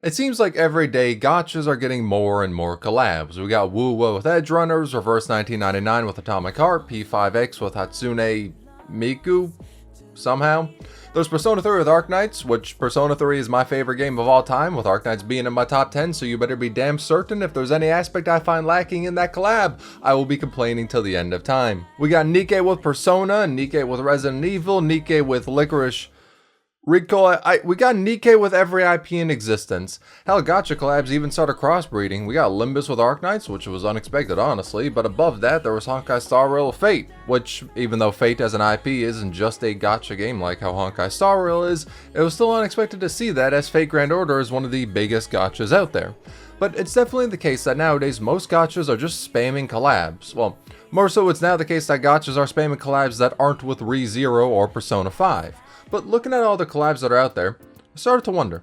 It seems like every day gachas are getting more and more collabs. We got Wuwa with Edge Runners, Reverse 1999 with Atomic Heart, P5X with Hatsune Miku, somehow. There's Persona 3 with Arknights, which Persona 3 is my favorite game of all time, with Arknights being in my top 10, so you better be damn certain if there's any aspect I find lacking in that collab, I will be complaining till the end of time. We got Nikke with Persona, Nikke with Resident Evil, Nikke with Licorice Recall. We got Nikke with every IP in existence. Hell, gacha collabs even started crossbreeding. We got Limbus with Arknights, which was unexpected honestly, but above that there was Honkai Star Rail with Fate, which, even though Fate as an IP isn't just a gacha game like how Honkai Star Rail is, it was still unexpected to see that, as Fate Grand Order is one of the biggest gachas out there. But it's definitely the case that nowadays most gachas are just spamming collabs. Well, more so it's now the case that gachas are spamming collabs that aren't with ReZero or Persona 5. But looking at all the collabs that are out there, I started to wonder,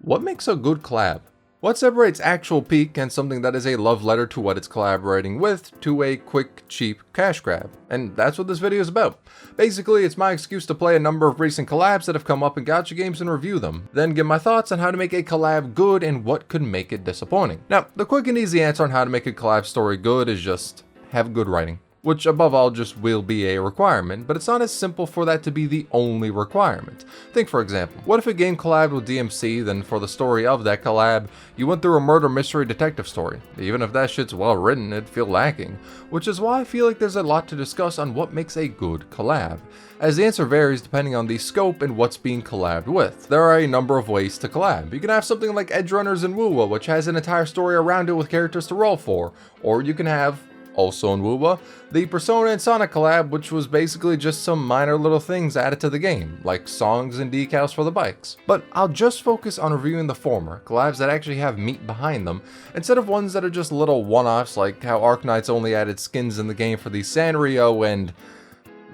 what makes a good collab? What separates actual peak and something that is a love letter to what it's collaborating with to a quick, cheap cash grab? And that's what this video is about. Basically, it's my excuse to play a number of recent collabs that have come up in gacha games and review them, then give my thoughts on how to make a collab good and what could make it disappointing. Now, the quick and easy answer on how to make a collab story good is just have good writing, which above all just will be a requirement, but it's not as simple for that to be the only requirement. Think for example, what if a game collabed with DMC, then for the story of that collab, you went through a murder mystery detective story? Even if that shit's well written, it'd feel lacking, which is why I feel like there's a lot to discuss on what makes a good collab, as the answer varies depending on the scope and what's being collabed with. There are a number of ways to collab. You can have something like Edge Runners and Wuwa, which has an entire story around it with characters to roll for, or you can have, also in Wuwa, the Persona and Sonic collab, which was basically just some minor little things added to the game, like songs and decals for the bikes. But I'll just focus on reviewing the former, collabs that actually have meat behind them, instead of ones that are just little one-offs like how Arknights only added skins in the game for the Sanrio and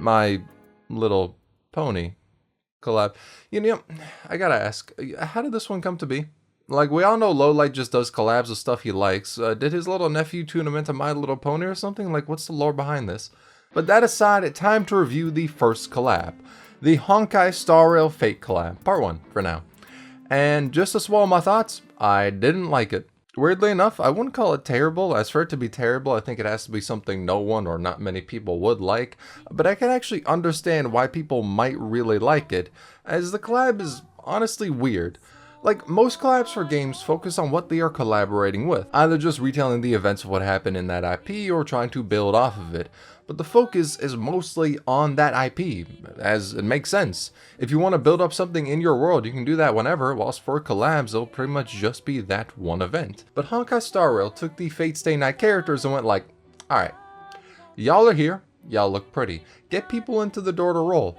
My Little Pony collab. You know, I gotta ask, how did this one come to be? Like, we all know Lowlight just does collabs of stuff he likes. Did his little nephew tune him into My Little Pony or something? Like, what's the lore behind this? But that aside, it's time to review the first collab. The Honkai Star Rail Fate collab, part 1 for now. And just to swallow my thoughts, I didn't like it. Weirdly enough, I wouldn't call it terrible. As for it to be terrible, I think it has to be something no one or not many people would like. But I can actually understand why people might really like it, as the collab is honestly weird. Like, most collabs for games focus on what they are collaborating with, either just retelling the events of what happened in that IP or trying to build off of it. But the focus is mostly on that IP, as it makes sense. If you want to build up something in your world, you can do that whenever, whilst for collabs, it'll pretty much just be that one event. But Honkai Star Rail took the Fate Stay Night characters and went like, alright, y'all are here, y'all look pretty, get people into the door to roll.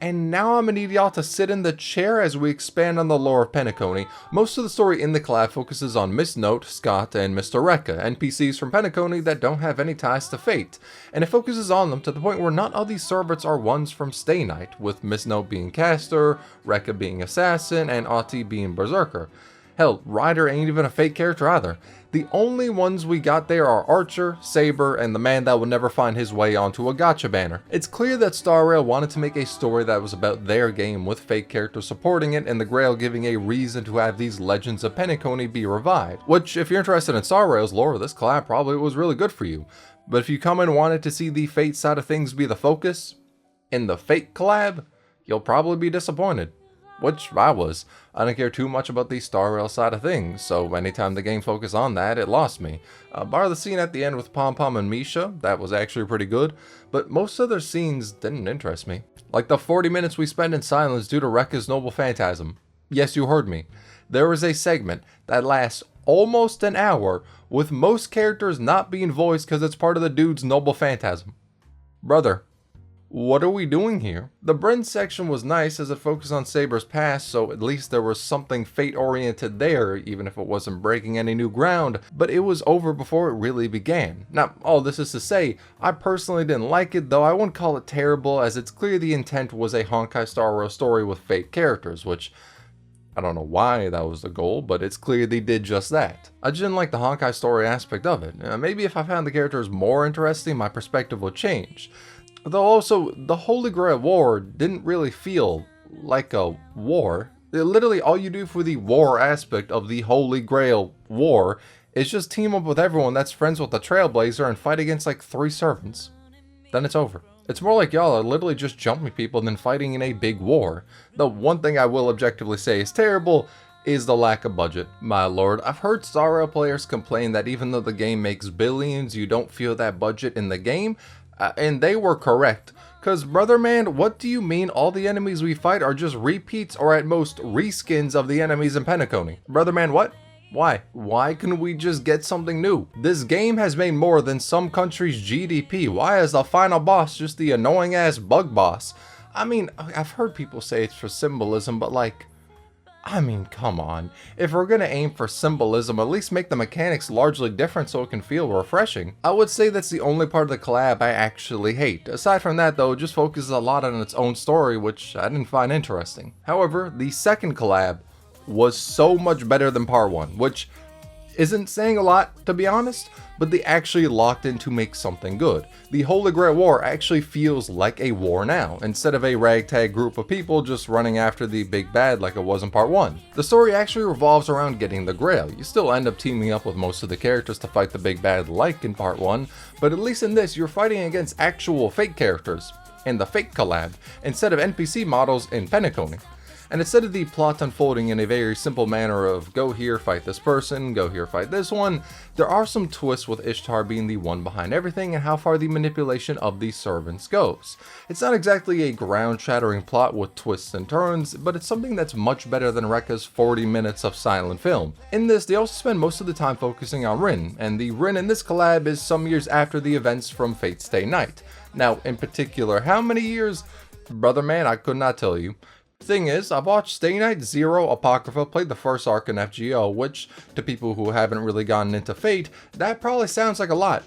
And now I'm gonna need y'all to sit in the chair as we expand on the lore of Penacony. Most of the story in the collab focuses on Miss Note, Scott, and Mr. Rekka, NPCs from Penacony that don't have any ties to Fate. And it focuses on them to the point where not all these servants are ones from Stay Night, with Miss Note being Caster, Rekka being Assassin, and Ahti being Berserker. Hell, Ryder ain't even a Fate character either. The only ones we got there are Archer, Saber, and the man that would never find his way onto a gacha banner. It's clear that Star Rail wanted to make a story that was about their game with Fate characters supporting it and the Grail giving a reason to have these Legends of Penacony be revived. Which, if you're interested in Star Rail's lore, this collab probably was really good for you. But if you come and wanted to see the Fate side of things be the focus in the Fate collab, you'll probably be disappointed. Which I was. I didn't care too much about the Star Rail side of things, so anytime the game focused on that, it lost me. Bar the scene at the end with Pom Pom and Misha, that was actually pretty good, but most other scenes didn't interest me. Like the 40 minutes we spent in silence due to Rekka's noble phantasm. Yes, you heard me. There was a segment that lasts almost an hour, with most characters not being voiced because it's part of the dude's noble phantasm. Brother, what are we doing here? The Bryn section was nice as it focused on Saber's past, so at least there was something fate-oriented there, even if it wasn't breaking any new ground, but it was over before it really began. Now, all this is to say, I personally didn't like it, though I wouldn't call it terrible, as it's clear the intent was a Honkai Star Rail story with Fate characters, which I don't know why that was the goal, but it's clear they did just that. I just didn't like the Honkai story aspect of it. Maybe if I found the characters more interesting, my perspective would change. Though also, the Holy Grail War didn't really feel like a war. Literally, all you do for the war aspect of the Holy Grail war is just team up with everyone that's friends with the Trailblazer and fight against like 3 servants. Then it's over. It's more like y'all are literally just jumping people than fighting in a big war. The one thing I will objectively say is terrible is the lack of budget. My lord, I've heard Star Rail players complain that even though the game makes billions, you don't feel that budget in the game, and they were correct. Cause brother man, what do you mean all the enemies we fight are just repeats or at most reskins of the enemies in Penacony? Brother man, what? Why? Why couldn't we just get something new? This game has made more than some countries' GDP. Why is the final boss just the annoying ass bug boss? I mean, I've heard people say it's for symbolism, but like, I mean, come on. If we're gonna aim for symbolism, at least make the mechanics largely different so it can feel refreshing. I would say that's the only part of the collab I actually hate. Aside from that though, it just focuses a lot on its own story, which I didn't find interesting. However, the second collab was so much better than part 1, which isn't saying a lot, to be honest, but they actually locked in to make something good. The Holy Grail War actually feels like a war now, instead of a ragtag group of people just running after the big bad like it was in part 1. The story actually revolves around getting the Grail. You still end up teaming up with most of the characters to fight the big bad like in part 1, but at least in this, you're fighting against actual fake characters in the fake collab, instead of NPC models in Penacony. And instead of the plot unfolding in a very simple manner of go here, fight this person, go here, fight this one, there are some twists with Ishtar being the one behind everything and how far the manipulation of the servants goes. It's not exactly a ground-shattering plot with twists and turns, but it's something that's much better than Rekka's 40 minutes of silent film. In this, they also spend most of the time focusing on Rin, and the Rin in this collab is some years after the events from Fate Stay Night. Now, in particular, how many years? Brother man, I could not tell you. Thing is, I've watched Stay Night, Zero, Apocrypha, played the first arc in FGO, which, to people who haven't really gotten into Fate, that probably sounds like a lot.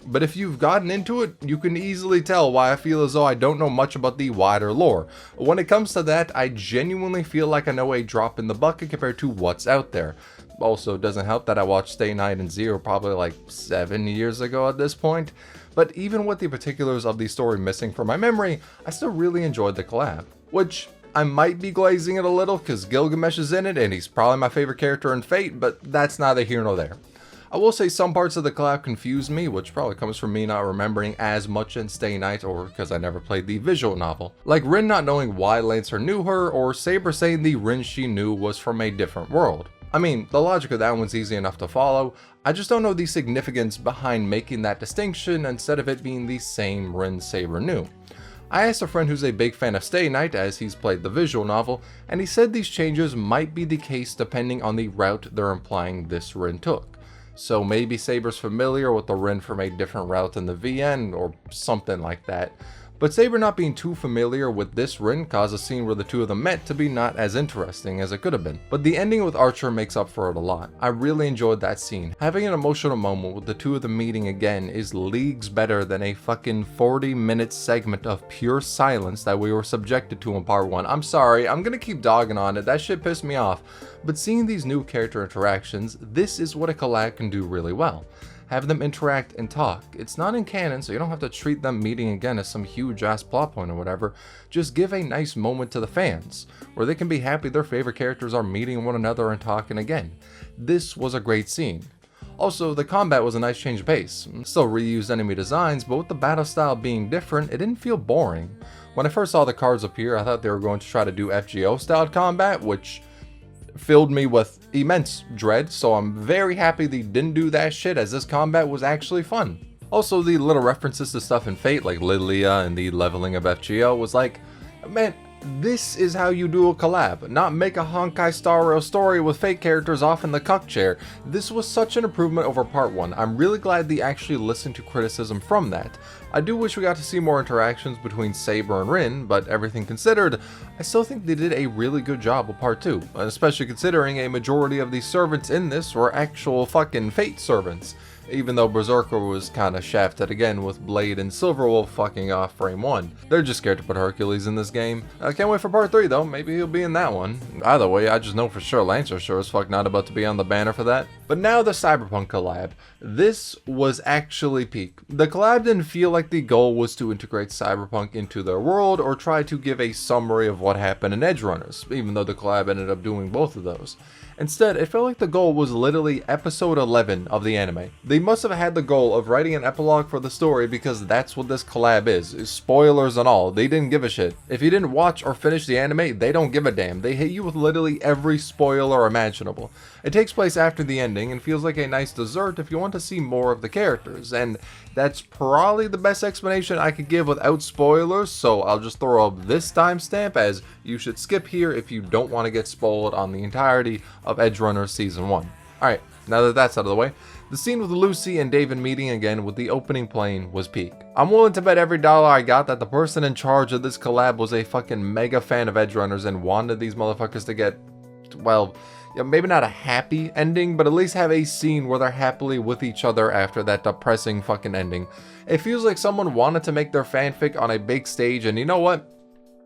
But if you've gotten into it, you can easily tell why I feel as though I don't know much about the wider lore. When it comes to that, I genuinely feel like I know a drop in the bucket compared to what's out there. Also, it doesn't help that I watched Stay Night and Zero probably like 7 years ago at this point. But even with the particulars of the story missing from my memory, I still really enjoyed the collab. Which, I might be glazing it a little because Gilgamesh is in it and he's probably my favorite character in Fate, but that's neither here nor there. I will say some parts of the collab confused me, which probably comes from me not remembering as much in Stay Night or because I never played the visual novel. Like Rin not knowing why Lancer knew her, or Saber saying the Rin she knew was from a different world. I mean, the logic of that one's easy enough to follow. I just don't know the significance behind making that distinction instead of it being the same Rin Saber knew. I asked a friend who's a big fan of Stay Night as he's played the visual novel, and he said these changes might be the case depending on the route they're implying this Rin took. So maybe Saber's familiar with the Rin from a different route in the VN or something like that. But Saber not being too familiar with this Rin caused a scene where the two of them met to be not as interesting as it could have been. But the ending with Archer makes up for it a lot. I really enjoyed that scene. Having an emotional moment with the two of them meeting again is leagues better than a fucking 40-minute segment of pure silence that we were subjected to in part 1. I'm sorry, I'm gonna keep dogging on it, that shit pissed me off. But seeing these new character interactions, this is what a collab can do really well. Have them interact and talk. It's not in canon, so you don't have to treat them meeting again as some huge ass plot point or whatever. Just give a nice moment to the fans, where they can be happy their favorite characters are meeting one another and talking again. This was a great scene. Also, the combat was a nice change of pace. Still reused enemy designs, but with the battle style being different, it didn't feel boring. When I first saw the cards appear, I thought they were going to try to do FGO styled combat, which filled me with immense dread, so I'm very happy they didn't do that shit as this combat was actually fun. Also, the little references to stuff in Fate like Lilia and the leveling of FGO was like, man, this is how you do a collab, not make a Honkai Star Rail story with fake characters off in the cuck chair. This was such an improvement over part 1. I'm really glad they actually listened to criticism from that. I do wish we got to see more interactions between Saber and Rin, but everything considered, I still think they did a really good job with part 2, especially considering a majority of the servants in this were actual fucking Fate servants. even though Berserker was kinda shafted again with Blade and Silverwolf fucking off frame 1. They're just scared to put Hercules in this game. I can't wait for part 3 though, maybe he'll be in that one. Either way, I just know for sure Lancer sure as fuck not about to be on the banner for that. But now the Cyberpunk collab. This was actually peak. The collab didn't feel like the goal was to integrate Cyberpunk into their world or try to give a summary of what happened in Edgerunners, even though the collab ended up doing both of those. Instead, it felt like the goal was literally episode 11 of the anime. They must have had the goal of writing an epilogue for the story because that's what this collab is spoilers and all. They didn't give a shit. If you didn't watch or finish the anime, they don't give a damn. They hit you with literally every spoiler imaginable. It takes place after the ending and feels like a nice dessert if you want to see more of the characters, and that's probably the best explanation I could give without spoilers, so I'll just throw up this timestamp as you should skip here if you don't want to get spoiled on the entirety of Edgerunners Season 1. Alright, now that that's out of the way, the scene with Lucy and David meeting again with the opening plane was peak. I'm willing to bet every dollar I got that the person in charge of this collab was a fucking mega fan of Edgerunners and wanted these motherfuckers to get, well, yeah, maybe not a happy ending, but at least have a scene where they're happily with each other after that depressing fucking ending. It feels like someone wanted to make their fanfic on a big stage, and you know what?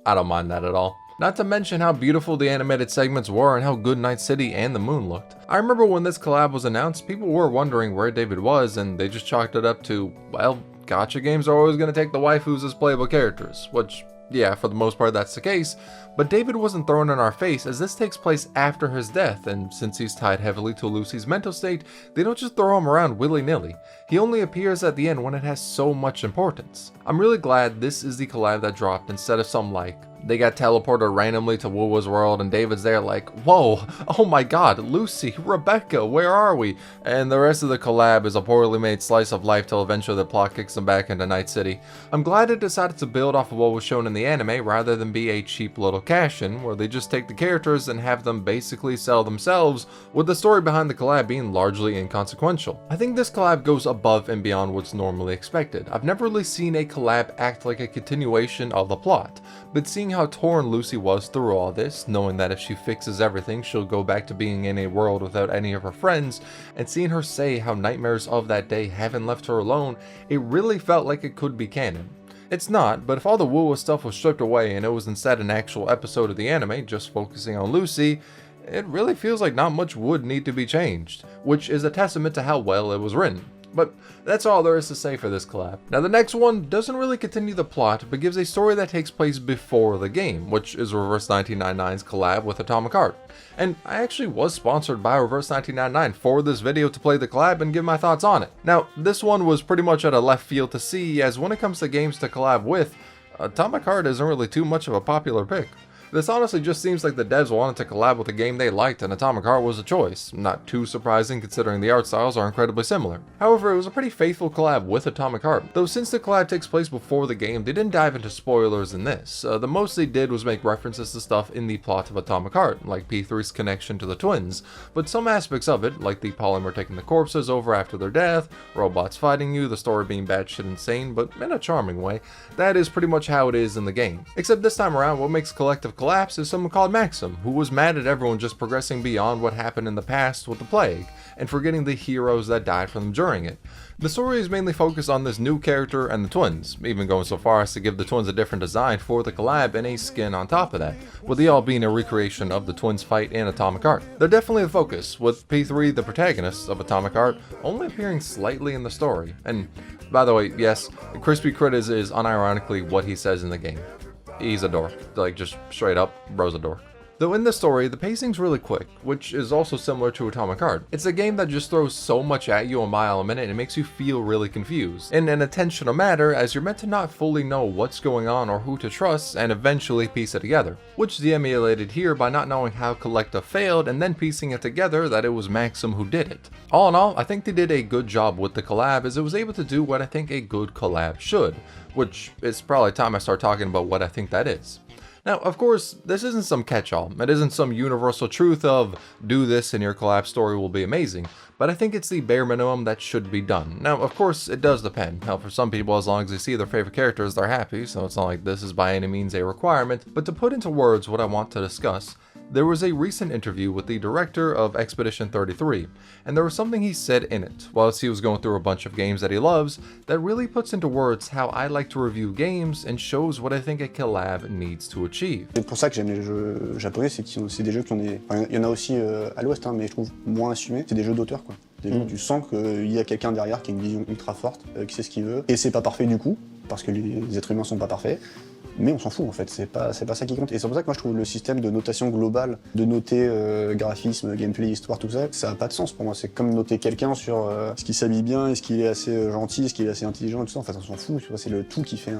I don't mind that at all. Not to mention how beautiful the animated segments were and how good Night City and the moon looked. I remember when this collab was announced, people were wondering where David was, and they just chalked it up to, well, gacha games are always going to take the waifus as playable characters, which, yeah, for the most part that's the case, but David wasn't thrown in our face as this takes place after his death, and since he's tied heavily to Lucy's mental state, they don't just throw him around willy-nilly. He only appears at the end when it has so much importance. I'm really glad this is the collab that dropped instead of some like, they got teleported randomly to Wuwa's world and David's there like, whoa, oh my god, Lucy, Rebecca, where are we? And the rest of the collab is a poorly made slice of life till eventually the plot kicks them back into Night City. I'm glad it decided to build off of what was shown in the anime rather than be a cheap little cash-in where they just take the characters and have them basically sell themselves, with the story behind the collab being largely inconsequential. I think this collab goes above and beyond what's normally expected. I've never really seen a collab act like a continuation of the plot, but seeing how torn Lucy was through all this, knowing that if she fixes everything she'll go back to being in a world without any of her friends, and seeing her say how nightmares of that day haven't left her alone, it really felt like it could be canon. It's not, but if all the Wuwa stuff was stripped away and it was instead an actual episode of the anime just focusing on Lucy, it really feels like not much would need to be changed, which is a testament to how well it was written. But that's all there is to say for this collab. Now the next one doesn't really continue the plot, but gives a story that takes place before the game, which is Reverse 1999's collab with Atomic Heart. And I actually was sponsored by Reverse 1999 for this video to play the collab and give my thoughts on it. Now this one was pretty much at a left field to see, as when it comes to games to collab with, Atomic Heart isn't really too much of a popular pick. This honestly just seems like the devs wanted to collab with a game they liked and Atomic Heart was a choice. Not too surprising considering the art styles are incredibly similar. However, it was a pretty faithful collab with Atomic Heart, though since the collab takes place before the game, they didn't dive into spoilers in this. The most they did was make references to stuff in the plot of Atomic Heart, like P3's connection to the twins, but some aspects of it, like the polymer taking the corpses over after their death, robots fighting you, the story being batshit insane, but in a charming way, that is pretty much how it is in the game. Except this time around, what makes Collective collapse is someone called Maxim, who was mad at everyone just progressing beyond what happened in the past with the plague, and forgetting the heroes that died from them during it. The story is mainly focused on this new character and the twins, even going so far as to give the twins a different design for the collab and a skin on top of that, with the all being a recreation of the twins fight in Atomic Heart. They're definitely the focus, with P3, the protagonist of Atomic Heart, only appearing slightly in the story. And by the way, yes, Crispy Crit is unironically what he says in the game. He's a dork, like just straight up, bro's a dork. Though in the story, the pacing's really quick, which is also similar to Atomic Heart. It's a game that just throws so much at you a mile a minute and it makes you feel really confused. In an intentional manner, as you're meant to not fully know what's going on or who to trust and eventually piece it together. Which they emulated here by not knowing how Collective failed and then piecing it together that it was Maxim who did it. All in all, I think they did a good job with the collab as it was able to do what I think a good collab should. Which it's probably time I start talking about what I think that is. Now, of course, this isn't some catch-all. It isn't some universal truth of do this and your collab story will be amazing, but I think it's the bare minimum that should be done. Now, of course, it does depend. Now, for some people, as long as they see their favorite characters, they're happy, so it's not like this is by any means a requirement, but to put into words what I want to discuss, There was a recent interview with the director of Expedition 33, and there was something he said in it, whilst he was going through a bunch of games that he loves, that really puts into words how I like to review games and shows what I think a collab needs to achieve. C'est pour ça que j'aime les jeux japonais, c'est des jeux qui ont des... Enfin, il y en a aussi à l'ouest, hein, mais je trouve moins assumés. C'est des jeux d'auteur, quoi. Des jeux où tu sens qu'il y a quelqu'un derrière qui a une vision ultra forte, qui sait ce qu'il veut. Et c'est pas parfait du coup, parce que les êtres humains sont pas parfaits. Mais on s'en fout en fait, c'est pas ça qui compte. Et c'est pour ça que moi je trouve le système de notation globale, de noter graphisme, gameplay, histoire, tout ça, ça a pas de sens pour moi. C'est comme noter quelqu'un sur est-ce qu'il s'habille bien, est-ce qu'il est assez gentil, est-ce qu'il est assez intelligent et tout ça. En fait on s'en fout, c'est le tout qui fait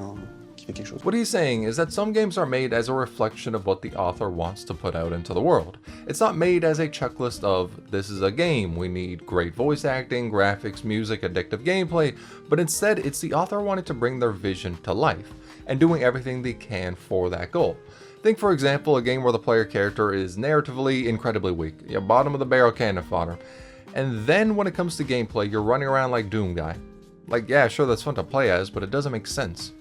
quelque chose. What he's saying is that some games are made as a reflection of what the author wants to put out into the world. It's not made as a checklist of, this is a game, we need great voice acting, graphics, music, addictive gameplay, but instead it's the author wanting to bring their vision to life, and doing everything they can for that goal. Think for example a game where the player character is narratively incredibly weak, bottom of the barrel cannon fodder, and then when it comes to gameplay you're running around like Doom Guy. Like yeah, sure that's fun to play as, but it doesn't make sense.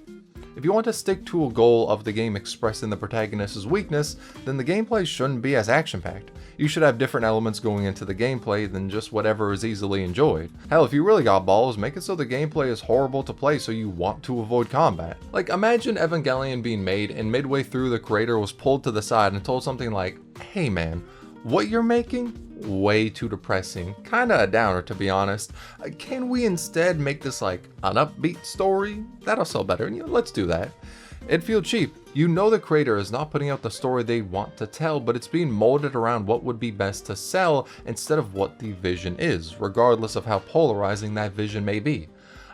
If you want to stick to a goal of the game expressing the protagonist's weakness, then the gameplay shouldn't be as action-packed. You should have different elements going into the gameplay than just whatever is easily enjoyed. Hell, if you really got balls, make it so the gameplay is horrible to play so you want to avoid combat. Like, imagine Evangelion being made and midway through the creator was pulled to the side and told something like, hey man, what you're making? Way too depressing, kinda a downer to be honest. Can we instead make this like an upbeat story? That'll sell better, and let's do that. It'd feel cheap. You know the creator is not putting out the story they want to tell, but it's being molded around what would be best to sell instead of what the vision is, regardless of how polarizing that vision may be.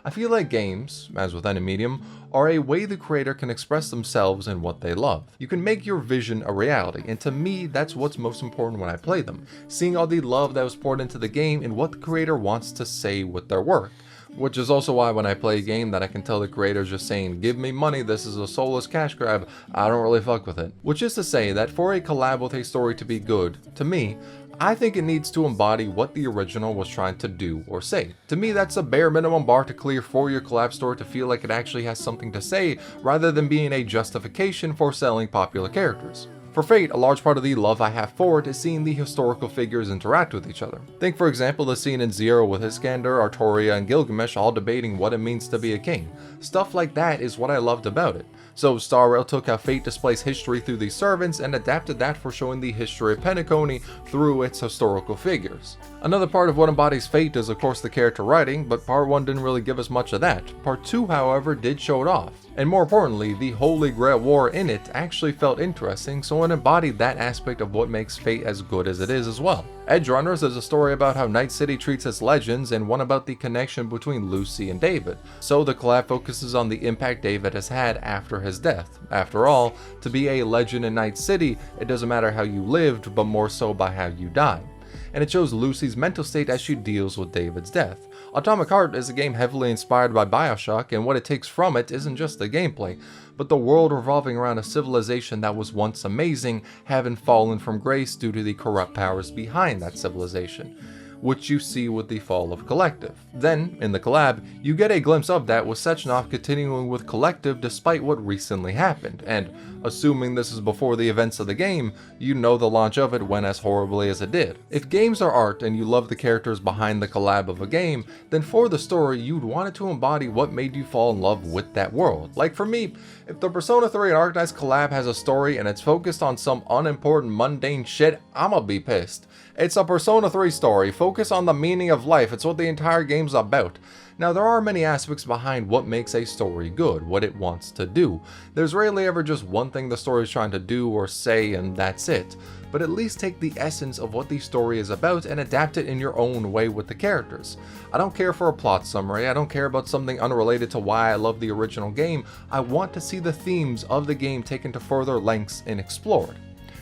I feel like games, as with any medium, are a way the creator can express themselves and what they love. You can make your vision a reality, and to me, that's what's most important when I play them. Seeing all the love that was poured into the game and what the creator wants to say with their work. Which is also why when I play a game that I can tell the creator's just saying, give me money, this is a soulless cash grab, I don't really fuck with it. Which is to say that for a collab with a story to be good, to me, I think it needs to embody what the original was trying to do or say. To me, that's a bare minimum bar to clear for your collab story to feel like it actually has something to say, rather than being a justification for selling popular characters. For Fate, a large part of the love I have for it is seeing the historical figures interact with each other. Think for example the scene in Zero with Iskander, Artoria, and Gilgamesh all debating what it means to be a king. Stuff like that is what I loved about it. So Star Rail took how Fate displays history through these servants and adapted that for showing the history of Penacony through its historical figures. Another part of what embodies Fate is of course the character writing, but part 1 didn't really give us much of that. Part 2 however did show it off. And more importantly, the Holy Grail War in it actually felt interesting, so it embodied that aspect of what makes Fate as good as it is as well. Edge Runners is a story about how Night City treats its legends and one about the connection between Lucy and David. So the collab focuses on the impact David has had after his death. After all, to be a legend in Night City, it doesn't matter how you lived, but more so by how you died. And it shows Lucy's mental state as she deals with David's death. Atomic Heart is a game heavily inspired by Bioshock, and what it takes from it isn't just the gameplay, but the world revolving around a civilization that was once amazing, having fallen from grace due to the corrupt powers behind that civilization, which you see with the fall of Collective. Then, in the collab, you get a glimpse of that with Sechenov continuing with Collective despite what recently happened, and assuming this is before the events of the game, you know the launch of it went as horribly as it did. If games are art and you love the characters behind the collab of a game, then for the story you'd want it to embody what made you fall in love with that world. Like for me, if the Persona 3 and Arknights collab has a story and it's focused on some unimportant mundane shit, I'ma be pissed. It's a Persona 3 story, focus on the meaning of life, it's what the entire game's about. Now there are many aspects behind what makes a story good, what it wants to do. There's rarely ever just one thing the story is trying to do or say and that's it, but at least take the essence of what the story is about and adapt it in your own way with the characters. I don't care for a plot summary, I don't care about something unrelated to why I love the original game, I want to see the themes of the game taken to further lengths and explored.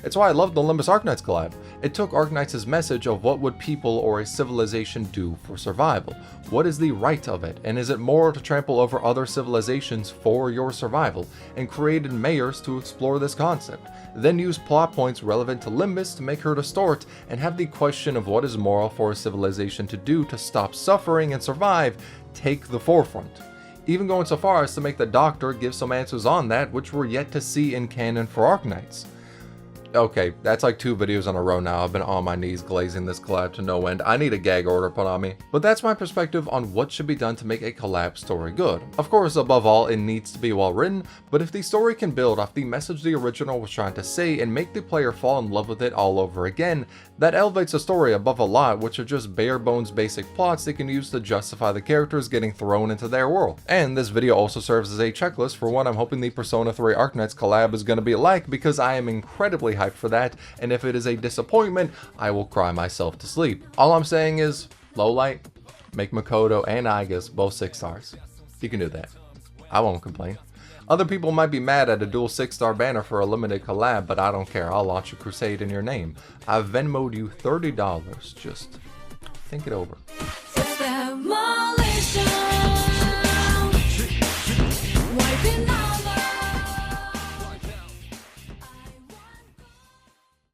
It's why I love the Olympus Arknights collab. It took Arknights' message of what would people or a civilization do for survival. What is the right of it, and is it moral to trample over other civilizations for your survival, and created mayors to explore this concept. Then use plot points relevant to Limbus to make her distort, and have the question of what is moral for a civilization to do to stop suffering and survive take the forefront. Even going so far as to make the Doctor give some answers on that which we're yet to see in canon for Arknights. Okay, that's like 2 videos in a row now. I've been on my knees glazing this collab to no end. I need a gag order put on me. But that's my perspective on what should be done to make a collab story good. Of course, above all, it needs to be well written, but if the story can build off the message the original was trying to say and make the player fall in love with it all over again, that elevates a story above a lot, which are just bare bones basic plots they can use to justify the characters getting thrown into their world. And this video also serves as a checklist for what I'm hoping the Persona 3 Arknights collab is going to be like, because I am incredibly hyped for that, and if it is a disappointment, I will cry myself to sleep. All I'm saying is, low light, make Makoto and Igas both 6 stars. You can do that. I won't complain. Other people might be mad at a dual 6-star banner for a limited collab, but I don't care. I'll launch a crusade in your name. I've Venmo'd you $30. Just think it over.